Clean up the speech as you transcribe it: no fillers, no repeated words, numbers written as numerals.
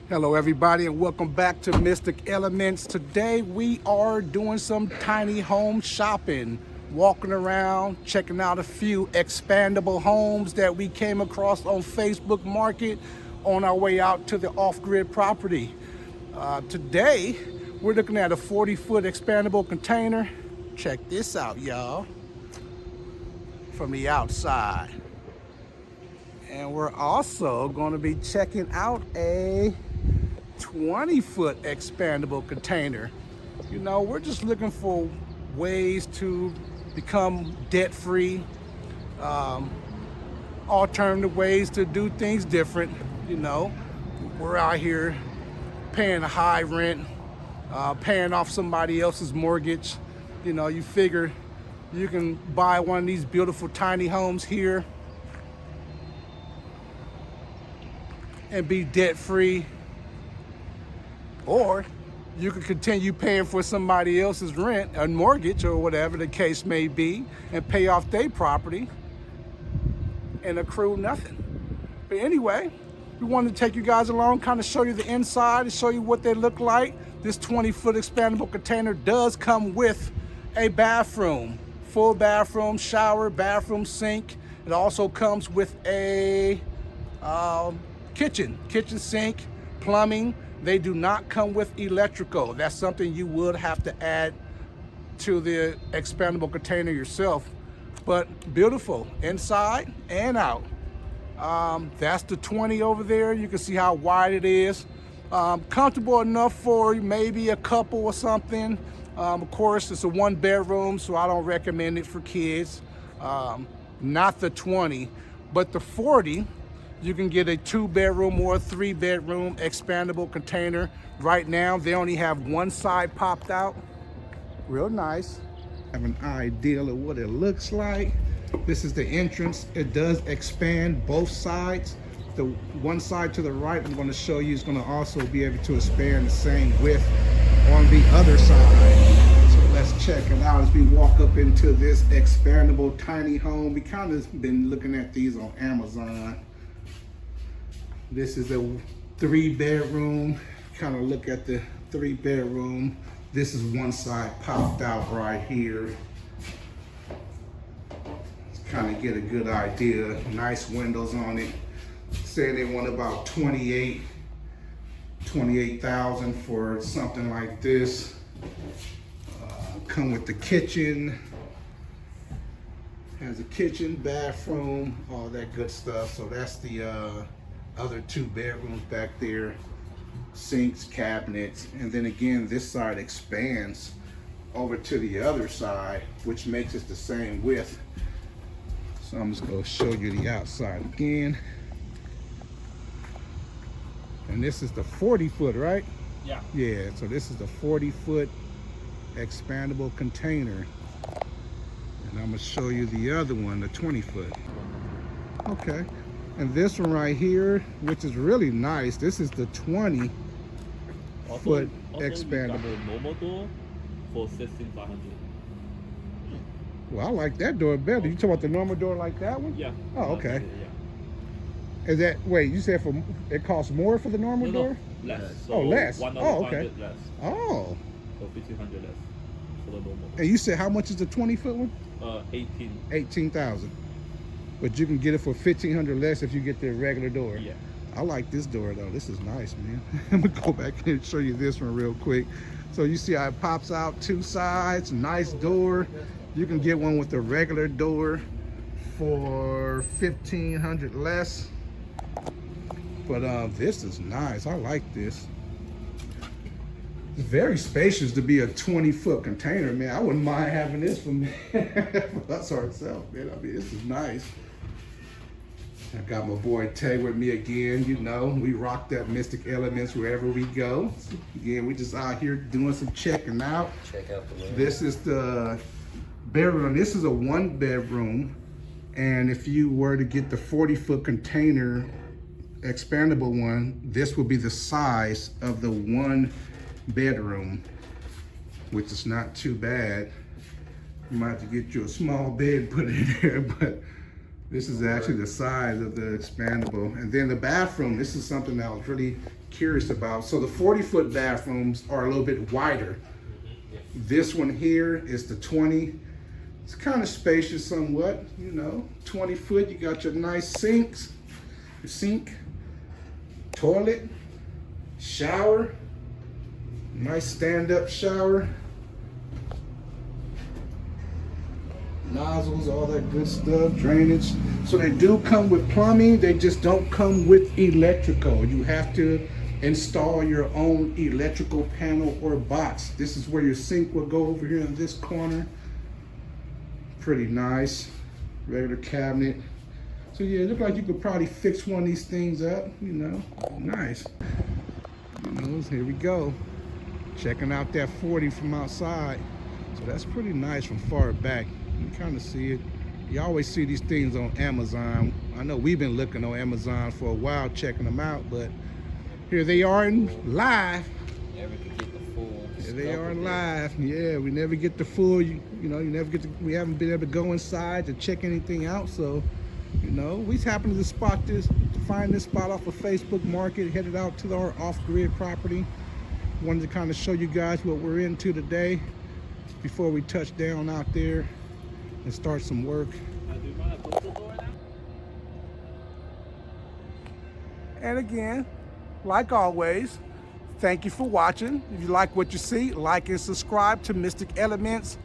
Hello everybody and welcome back to Mystic Elements. Today we are doing some tiny home shopping, walking around, checking out a few expandable homes that we came across on Facebook Market on our way out to the off-grid property. Today we're looking at a 40-foot expandable container. Check this out, y'all, from the outside. And we're also going to be checking out a 20-foot expandable container. You know, we're just looking for ways to become debt-free, alternative ways to do things different. You know, we're out here paying a high rent, paying off somebody else's mortgage. You know, you figure you can buy one of these beautiful tiny homes here and be debt-free, or you can continue paying for somebody else's rent or mortgage or whatever the case may be and pay off their property and accrue nothing. But anyway, we wanted to take you guys along, kind of show you the inside and show you what they look like. This 20-foot expandable container does come with a bathroom, full bathroom, shower, bathroom sink. It also comes with a kitchen sink, plumbing. They do not come with electrical. That's something you would have to add to the expandable container yourself. But beautiful inside and out. That's the 20 over there. You can see how wide it is. Comfortable enough for maybe a couple or something. Of course, it's a 1-bedroom, so I don't recommend it for kids. Not the 20, but the 40. You can get a 2-bedroom or a 3-bedroom expandable container. Right now, they only have one side popped out. Real nice. Have an idea of what it looks like. This is the entrance. It does expand both sides. The one side to the right, I'm going to show you, is going to also be able to expand the same width on the other side. So let's check it out as we walk up into this expandable tiny home. We kind of been looking at these on Amazon. This is a 3-bedroom. Kind of look at the 3-bedroom. This is one side popped out right here. Let's kind of get a good idea. Nice windows on it. Saying they want about 28,000 for something like this. Come with the kitchen. Has a kitchen, bathroom, all that good stuff. So that's the other 2 bedrooms back there, sinks, cabinets, and then again this side expands over to the other side, which makes it the same width. So I'm just going to show you the outside again. And this is the 40-foot, right? Yeah. Yeah, so this is the 40-foot expandable container. And I'm going to show you the other one, the 20-foot. Okay. And this one right here, which is really nice, this is the 20-foot expandable. The normal door for 16,500. Well, I like that door better. You talking about the normal door like that one? Yeah. Oh, okay. Yeah. Is that, wait, you said it costs more for the normal door? Less. So oh, less. Oh, okay. Less. Oh. So 1,500 less for the normal. And you said how much is the 20-foot one? 18. 18,000. But you can get it for 1,500 less if you get the regular door. Yeah. I like this door though. This is nice, man. I'm gonna go back and show you this one real quick. So you see how it pops out 2 sides, nice door. You can get one with the regular door for 1,500 less. But this is nice. I like this. It's very spacious to be a 20-foot container, man. I wouldn't mind having this for me. For us ourselves, man. I mean, this is nice. I got my boy Tay with me again. You know, we rock that Mystic Elements wherever we go. Again, we just out here doing some checking out. Check out the room. This is the bedroom. This is a 1-bedroom. And if you were to get the 40-foot container expandable one, this would be the size of the 1-bedroom, which is not too bad. You might have to get you a small bed, put it in there, but This is actually the size of the expandable. And then the bathroom, this is something that I was really curious about. So the 40-foot bathrooms are a little bit wider. This one here is the 20. It's kind of spacious somewhat, you know. 20 foot, you got your nice sinks, your sink, toilet, shower, nice stand-up shower. Nozzles, all that good stuff, drainage. So they do come with plumbing, they just don't come with electrical. You have to install your own electrical panel or box. This is where your sink will go over here in this corner. Pretty nice, regular cabinet. So yeah, it looks like you could probably fix one of these things up, you know, nice. You know, here we go. Checking out that 40 from outside. So that's pretty nice from far back. You can kind of see it. You always see these things on Amazon. I know we've been looking on Amazon for a while, checking them out, but here they are in live. Never could get the full. Here they are live. Yeah, we never get the full. You know, you never get to. We haven't been able to go inside to check anything out. So, you know, we happened to spot this, to find this spot off of Facebook Market, headed out to our off-grid property. Wanted to kind of show you guys what we're into today before we touch down out there and start some work. And again, like always, thank you for watching. If you like what you see, like and subscribe to Mystic Elements